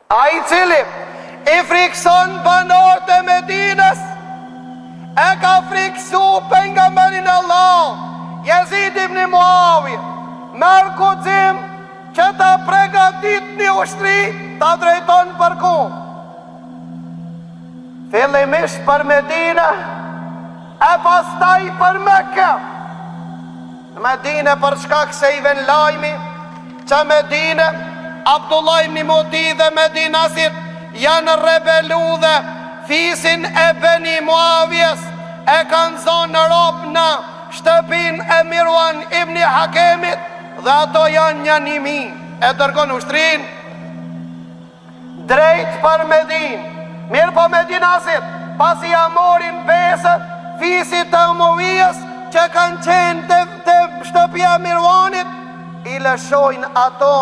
A i cili i frikson banorët e Medinës, e ka friksu pejgamberin Allah. Jezid ibn Muavija merr guxim që ta pregatit një ushtri, ta drejton për ku? Fillimisht për Medinë, e pastaj për Mekë. Në Medinë për shkak se i ven lajmi që Medinë, Abdullah ibn Muti dhe Medinasit janë rebelu dhe fisin e Beni Muavjes e kanë zonë në ropë në shtëpin e Mirwan ibn Hakemit, dhe ato janë një nimi e dërgon ushtrin drejt për Medinë. Mirë po Medinasit, pas i amorin besët fisit të Umavijës që kanë qenë të shtëpia Mirwanit, i lëshojnë ato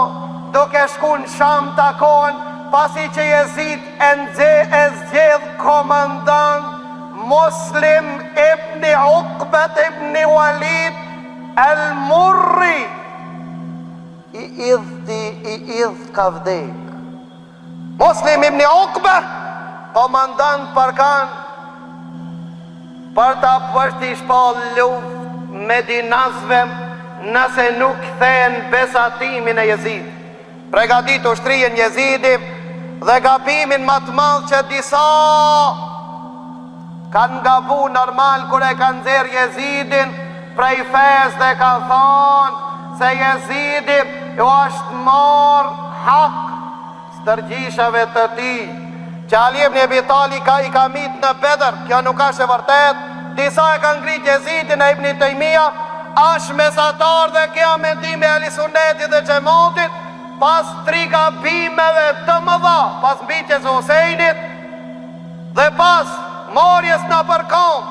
duke shku në Sham takohen, pasi që Jezid e zgjedh komandant Muslim ibn Uqbet ibn Walid el-Murri. I idh ka vdek. Muslim ibn Uqbet, komandant për kanë, për ta pështi shpall luft Medinasve nëse nuk kthehen besatimin e Jezid. Pregadit ushtrien Jezidi dhe gabimin më të madh që disa kanë gabu normal kur e kanë nxjerr Jezidin prej fes dhe ka thonë se Jezidi ju është marr hak stërgjishave të tij. Që Ali ibn Abi Talib i ka mit në Bedër, kjo nuk është e vërtet. Disa e kanë ngrit Jezidin e Ibn Taymija, është mesatar dhe kjo mendimi e Ahli Sunnetit dhe Xhamatit, pas 3 gabimeve të mëdha, pas mbijetjes së Husajnit dhe pas marrjes në përkom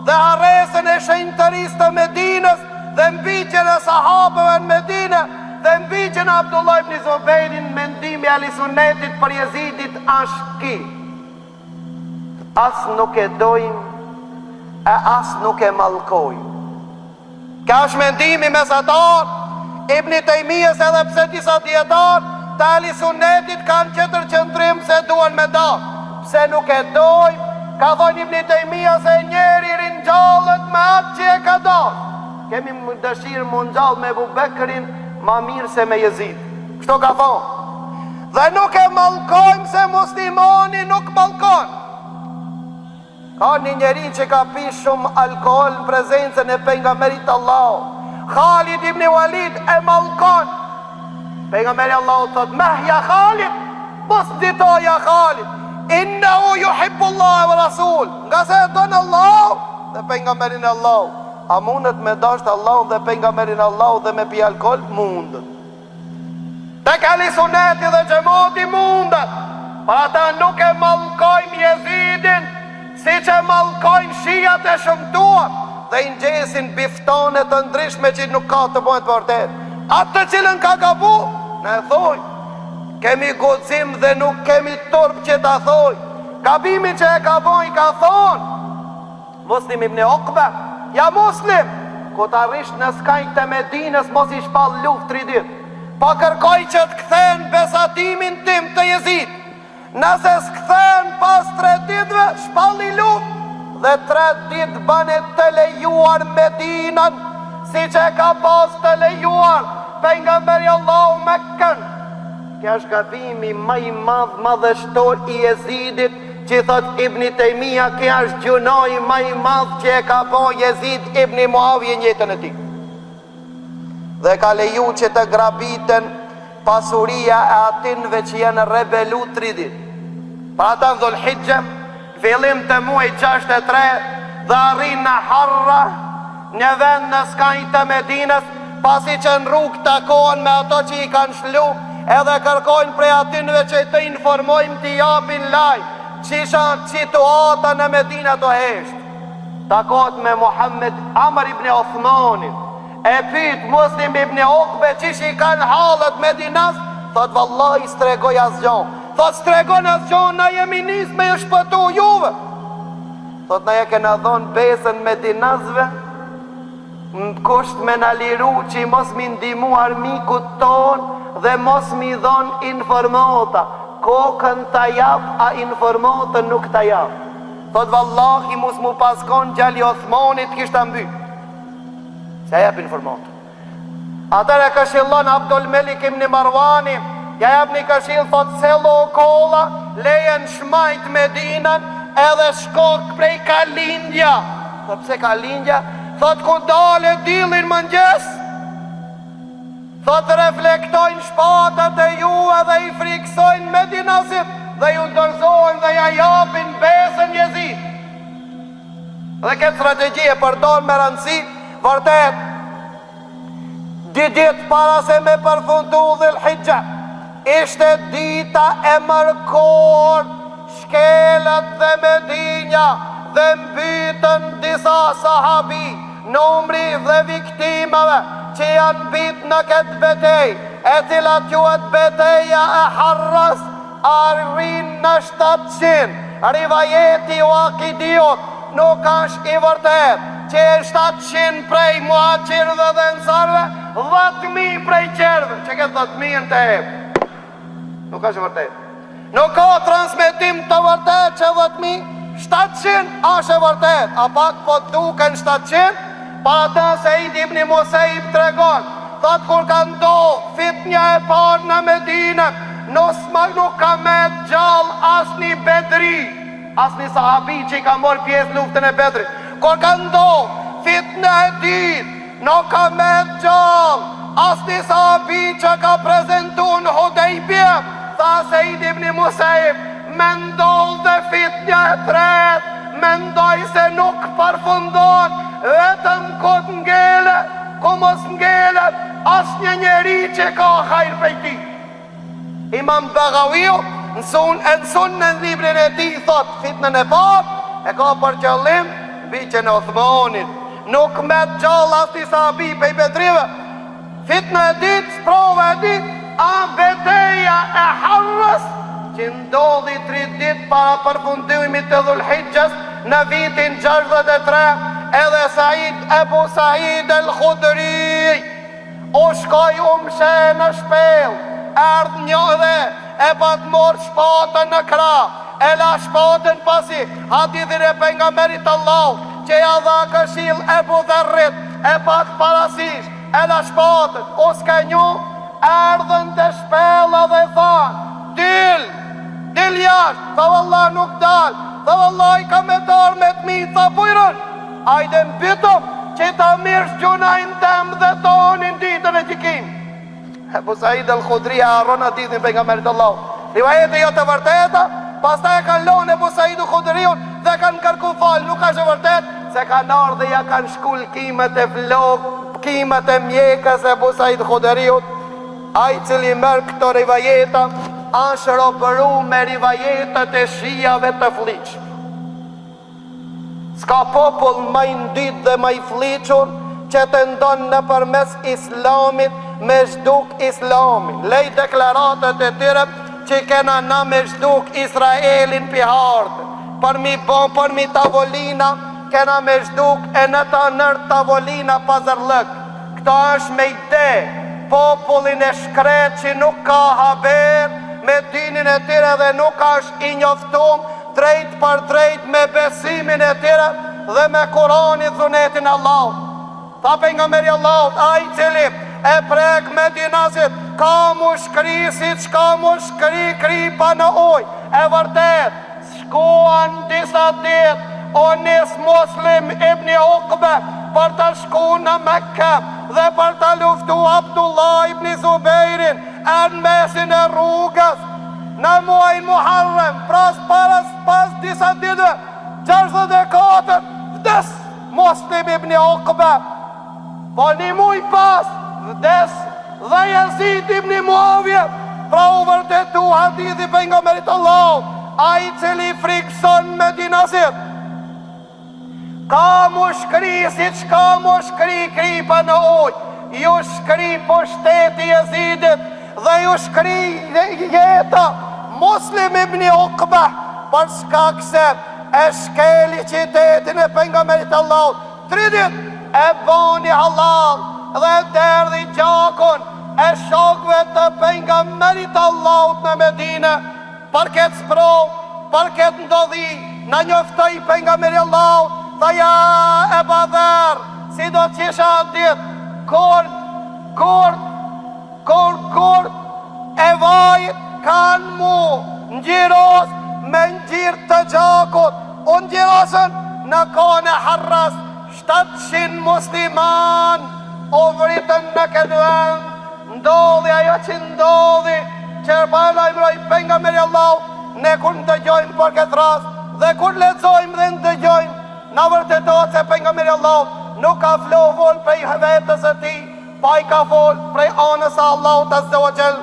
dhe harresën e shenjtërisë të Medinës dhe mbijetjen e sahabëve në Medinë dhe mbijetjen e Abdullah ibn Zubairin, mendimi i Ahli Sunnetit për Jezidit është ki: as nuk e dojmë e as nuk e mallkojmë. Ka është mendimi mesatar Ibn Taymijës, edhe pse disa dietar të Ahli Sunnetit kanë qëtër qëndrim se duan me da. Pse nuk e dojmë? Ka thonë Ibn Taymija se njeri rinjallet me atë që e ka dalë. Kemi dëshirë më ngjall me Abu Bekrin ma mirë se me Jezid. Kështu ka thonë. Dhe nuk e mallkojmë se muslimani nuk mallkon. Ka një njeri që ka pi shumë alkohol në prezencën e pejgamberit Allah. Khalid ibn Walid e mallkon. Pejgamberi Allah thot: "Mahya Khalid, mos ditoja Khalid. Innahu yuhibbu Allah wa rasul." Nga se e don Allah dhe pejgamberin e Allah. A mundet me dasht Allah dhe pejgamberin Allah dhe me pi alkohol? Mundet. Tek Ahli Sunneti dhe Xhamati mundet. Për ata nuk e mallkojmë Jezidin si që mallkojnë shijat e shëmtuar dhe i ngjesin biftone të ndryshme që nuk ka të bëhet vërtet. Atë të cilën ka gabu, ne thoj, kemi guxim dhe nuk kemi turp që ta thoj. Gabimin që e ka boj ka thonë Muslim ibn Uqba: "Ja Muslim, ku ta rish në skajt të Medinës mos i shpall luft 3 ditë. Pa kërkoj që të kthen besatimin tim të Jezid. Nëse s'kthen pas 3 ditëve, shpalli luft dhe 3 ditë bane të lejuar Medinën, si që ka pas të lejuar pejgamberi Allahu Mekkën." Kjo është gabimi më i madh madhështor i Jezidit, që thot Ibn Taymija, kjo është gjunoi më i madh që e ka po Jezid ibn Muavija në jetën e tij. Dhe ka leju që të grabiten pasuria e atinve që janë rebelu 3 ditë. Pra ata në Dhul-Hijjah, fillim të muaj 63, dhe arrin në Harra, një vend në skajt të Medinës, pasi që në rrugë takohen me ato që i kanë shlu, edhe kërkojnë prej atinve që të informojmë t'i japin laj, që isha situata në Medinë të heshtë. Takohet me Muhammed Amr ibn Uthmanin, e pyet Muslim ibn Uqbe që i kanë halët Medinas, thot: "Vallahi stregoj asgjon." Thot: "Stregon asgjon, na jemi nis me ju shpëtu juve." Thot: "Na je kena dhon besën Medinasve, në kusht me na liru që mos mi ndimu armikut ton dhe mos mi dhon informata. kokën ta jap, a informatën nuk ta jap. Thot vallahi mos mu paskon gjali Othmanit kishta mby. Se jap informatën. Atëre këshillon Abdul Melik ibn Marwani, ja jap një këshill, thot sello kolla, lejen shmajt Medinën, edhe shkok prej Kalindja. Thot pse Kalindja? Thot ku dale dillin mëngjes, thot reflektojnë shpatat e juve dhe i friksojnë Medinasit dhe ju dorëzojnë dhe ja japin besën Jezid. Dhe këtë strategji e përdor me rëndësi, vërtet, dit para se me përfundu Dhul Hijja, ishte dita e mërkor, shkelet dhe Medinja dhe mbytën disa sahabi, numri dhe viktimave që janë bit në këtë betej, e cilat quhet beteja e Harras, arrin në 700. Rivajeti u Akidiot nuk është i vërtet, që e 700 prej muhaqirëve dhe ensarve, 10.000 prej qerve, që këtë 10.000 të hebë. Nuk është i vërtet. Nuk ka transmitim të vërtet që 10.000, 700 është e vërtet, a pak po duken 700, pa ta Sejid ibn Musaib të regon, thot kur ka ndohë fitnja e parë në Medinë, nuk ka me gjallë asni bedri, asni sahabi që i ka morë pjesë luftën e bedrit. Kur ka ndohë fitnja e dytë, nuk ka me gjallë asni sahabi që ka prezentu në Hudejbje, tha Sejid ibn Musaib, me ndohë dhe fitnja e tretë, mendoj se nuk përfundon, vetëm kod ngele, ku mos ngele, as një njeri që ka hajrë prej ti. Imam Bagawiu nësun në librin e ti, thot, fitnën e parë, e ka për qëllim, biqen e Othmanit, nuk me gjallë as një sahabi pej bedrive. Fitnë e ditë, sprove e ditë, a beteja e Harras, që ndodhi 3 ditë para përfundimit të Dhul Hijjas në vitin 63, edhe Ebu Said el-Khudri u shkoj mshe në shpel, erdh një dhe e pat mor shpatën në krah, e la shpatën pasi hadithin e pejgamberit Allah, që ja dha këshill Ebu Dharrit, e pat parasysh, e la shpatën, u s'ka nju, erdhën të shpela dhe thanë, dil jashtë, tha vëllah nuk dal, tha vëllah i ka me darë me t'mi, tha bujrën, ajde mbytëm që ta mirë gjunajnë tem dhe tonin ditën e gjykim. Ebu Said el-Khudri arron hadithin pejgamberit Allah. Rivajeti jo të vërteta, pastaj e kanë lonë Ebu Said el-Khudriun dhe kanë kërku falë, nuk është e vërtet, se kanë ardhë dhe ja kanë shkull kimet e flok, kimet e mjekës Ebu Said el-Khudriun, ai cili merë këto rivajeta, është robëru me rivajetet e shijave të fliqë. Ska popull ma i ndyt dhe ma i fliqur që të ndonë në përmes islamit me zhduk islamin. Lej deklaratet e tyre që kena na me zhduk Israelin pihartë. Për mi tavolina, kena me zhduk e në ta nër tavolina pazërlëk. Këto është me ide, popullin e shkret që nuk ka haber me dinin e tyre dhe nuk është i njoftum drejt për drejt me besimin e tyre dhe me Kuranit dhunetin Allah. Tha pejgamberi Allah, ai cili e prek me dinasit, ka mu shkri si që ka mu shkri kripa në uj. E vërtet, shkuan disa dit, onis Muslim ibn Uqbe për të shku në Mekke dhe për të luftu Abdullah ibn Zubejrin në mesin e rrugës në muajin Muharrem, pas disa ditëve, 64 vdes Muslim ibn Uqbe. Po një muaj pas vdes dhe Yazid ibn Muavije, pra u vërtetu hadithi pejgamberit Allah, ai cili frikson me dinasit. Ka mu shkri si që ka mu shkri kripa në ujë, ju shkri po shteti Yazidit dhe ju shkri jeta Muslim ibn Uqbe, për shkak se e shkeli qitetin e pejgamberit Allah. 3 dit e boni halal dhe derdhi gjakun e shokve të pejgamberit Allah në Medinë, për këtë sprov, për këtë ndodhi, në njoftoj pejgamberi Allahut, tha ja Ebu Dherr, si do t'isha dit, kur e vajt kanë mu ngjiros me ngjirë të gjakut, unë ngjirosën në kone harras 700 musliman o vritën në këtë vend, ndodhi ajo që ndodhi, që pa lajmëroi pejgamberi Allahut, ne kur ndëgjojmë për këtë rast dhe kur lexojmë dhe ndëgjojmë, na vërtetohet se pejgamberi Allahut nuk ka fol prej vetës së tij, pa i ka fol prej anës së Allahut azza wa jall.